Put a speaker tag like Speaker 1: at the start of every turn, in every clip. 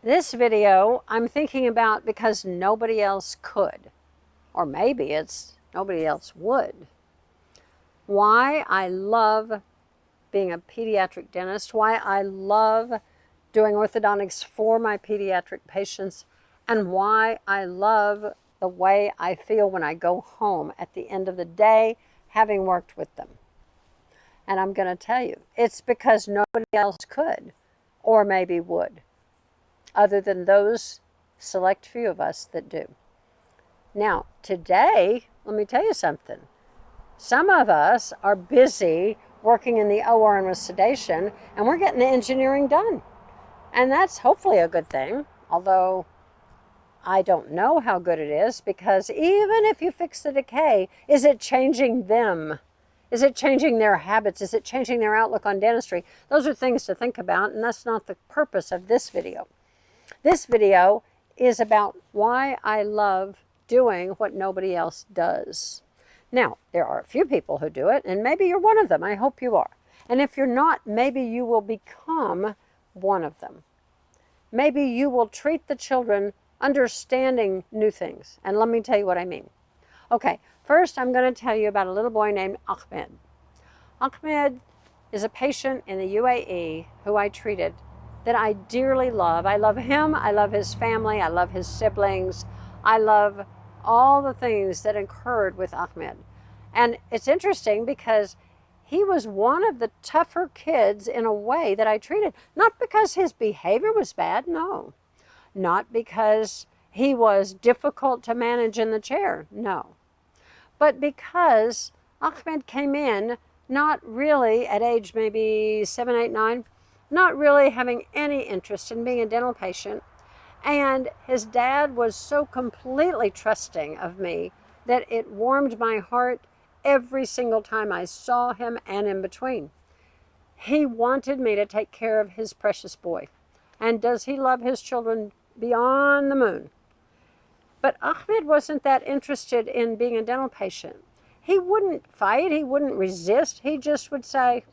Speaker 1: This video I'm thinking about because nobody else could, or maybe it's nobody else would. Why I love being a pediatric dentist, why I love doing orthodontics for my pediatric patients, and why I love the way I feel when I go home at the end of the day having worked with them. And I'm going to tell you, it's because nobody else could or maybe would, other than those select few of us that do. Now, today, let me tell you something. Some of us are busy working in the OR and with sedation, and we're getting the engineering done. And that's hopefully a good thing, although I don't know how good it is, because even if you fix the decay, is it changing them? Is it changing their habits? Is it changing their outlook on dentistry? Those are things to think about, and that's not the purpose of this video. This video is about why I love doing what nobody else does. Now, there are a few people who do it, and maybe you're one of them. I hope you are. And if you're not, maybe you will become one of them. Maybe you will treat the children understanding new things. And let me tell you what I mean. Okay, first I'm going to tell you about a little boy named Ahmed. Ahmed is a patient in the UAE who I treated that I dearly love. I love him, I love his family, I love his siblings, I love all the things that occurred with Ahmed. And it's interesting because he was one of the tougher kids in a way that I treated. Not because his behavior was bad, no. Not because he was difficult to manage in the chair, no. But because Ahmed came in not really at age maybe 7, 8, 9, not really having any interest in being a dental patient. And his dad was so completely trusting of me that it warmed my heart every single time I saw him and in between. He wanted me to take care of his precious boy. And does he love his children beyond the moon? But Ahmed wasn't that interested in being a dental patient. He wouldn't fight, he wouldn't resist, he just would say,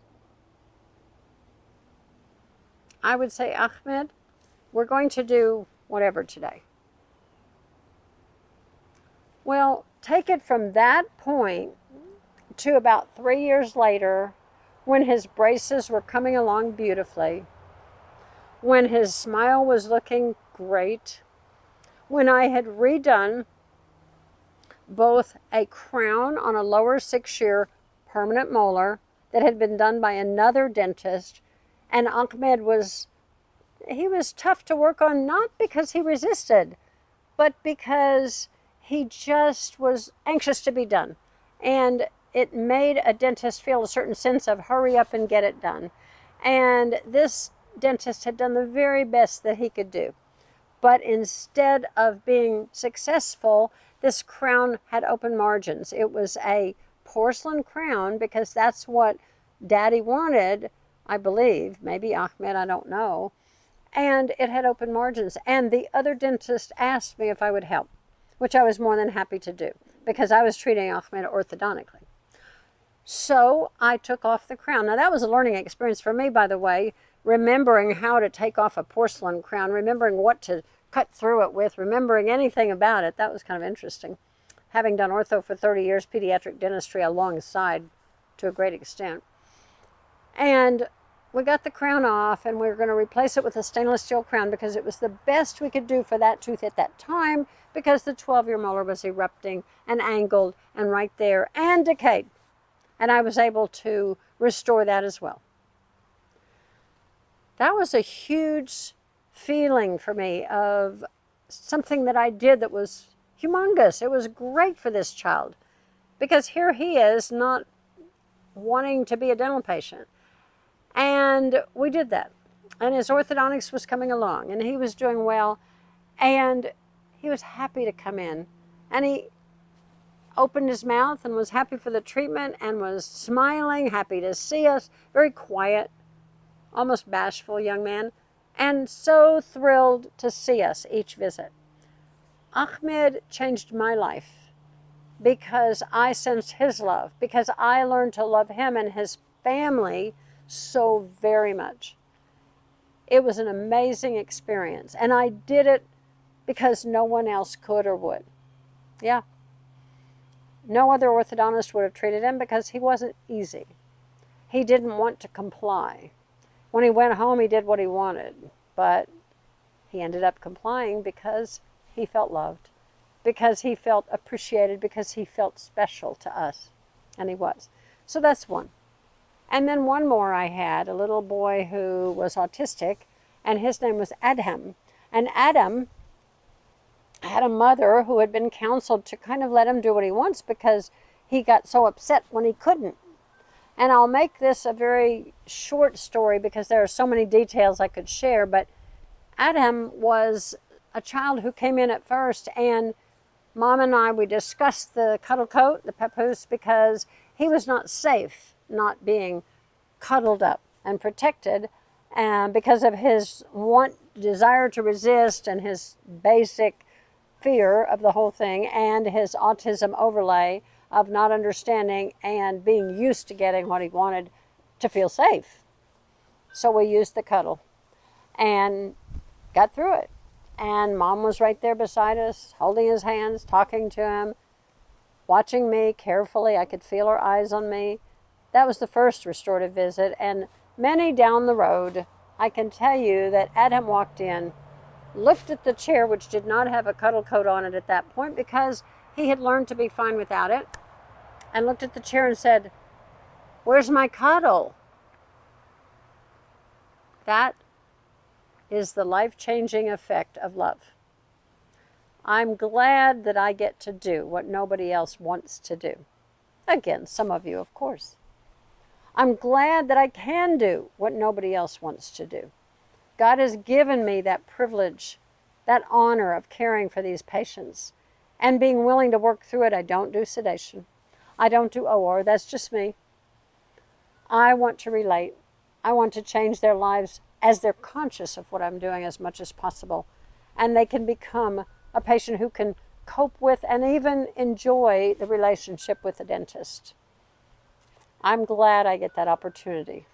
Speaker 1: I would say, Ahmed, we're going to do whatever today. Well, take it from that point to about 3 years later, when his braces were coming along beautifully, when his smile was looking great, when I had redone both a crown on a lower 6-year permanent molar that had been done by another dentist, and Ahmed was tough to work on, not because he resisted, but because he just was anxious to be done. And it made a dentist feel a certain sense of hurry up and get it done. And this dentist had done the very best that he could do. But instead of being successful, this crown had open margins. It was a porcelain crown because that's what Daddy wanted, I believe, maybe Ahmed, I don't know. And it had open margins. And the other dentist asked me if I would help, which I was more than happy to do because I was treating Ahmed orthodontically. So I took off the crown. Now that was a learning experience for me, by the way, remembering how to take off a porcelain crown, remembering what to cut through it with, remembering anything about it. That was kind of interesting. Having done ortho for 30 years, pediatric dentistry alongside to a great extent. And we got the crown off and we were going to replace it with a stainless steel crown because it was the best we could do for that tooth at that time because the 12-year molar was erupting and angled and right there and decayed. And I was able to restore that as well. That was a huge feeling for me of something that I did that was humongous. It was great for this child because here he is not wanting to be a dental patient. And we did that. And his orthodontics was coming along and he was doing well. And he was happy to come in. And he opened his mouth and was happy for the treatment and was smiling, happy to see us, very quiet, almost bashful young man, and so thrilled to see us each visit. Ahmed changed my life because I sensed his love, because I learned to love him and his family so very much. It was an amazing experience. And I did it because no one else could or would. Yeah. No other orthodontist would have treated him because he wasn't easy. He didn't want to comply. When he went home, he did what he wanted. But he ended up complying because he felt loved, because he felt appreciated, because he felt special to us. And he was. So that's one. And then one more I had, a little boy who was autistic, and his name was Adam. And Adam had a mother who had been counseled to kind of let him do what he wants because he got so upset when he couldn't. And I'll make this a very short story because there are so many details I could share, but Adam was a child who came in at first, and Mom and I, we discussed the cuddle coat, the papoose, because he was not safe not being cuddled up and protected because of his desire to resist and his basic fear of the whole thing and his autism overlay of not understanding and being used to getting what he wanted to feel safe. So we used the cuddle and got through it. And Mom was right there beside us, holding his hands, talking to him, watching me carefully. I could feel her eyes on me. That was the first restorative visit. And many down the road, I can tell you that Adam walked in, looked at the chair, which did not have a cuddle coat on it at that point because he had learned to be fine without it, and looked at the chair and said, "Where's my cuddle?" That is the life-changing effect of love. I'm glad that I get to do what nobody else wants to do. Again, some of you, of course. I'm glad that I can do what nobody else wants to do. God has given me that privilege, that honor of caring for these patients and being willing to work through it. I don't do sedation. I don't do OR. That's just me. I want to relate. I want to change their lives as they're conscious of what I'm doing as much as possible. And they can become a patient who can cope with and even enjoy the relationship with the dentist. I'm glad I get that opportunity.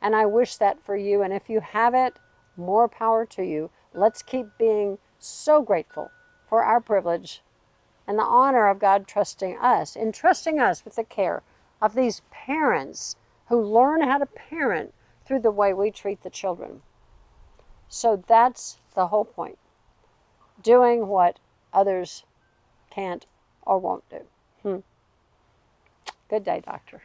Speaker 1: And I wish that for you. And if you have it, more power to you. Let's keep being so grateful for our privilege and the honor of God entrusting us with the care of these parents who learn how to parent through the way we treat the children. So that's the whole point. Doing what others can't or won't do. Good day, doctor.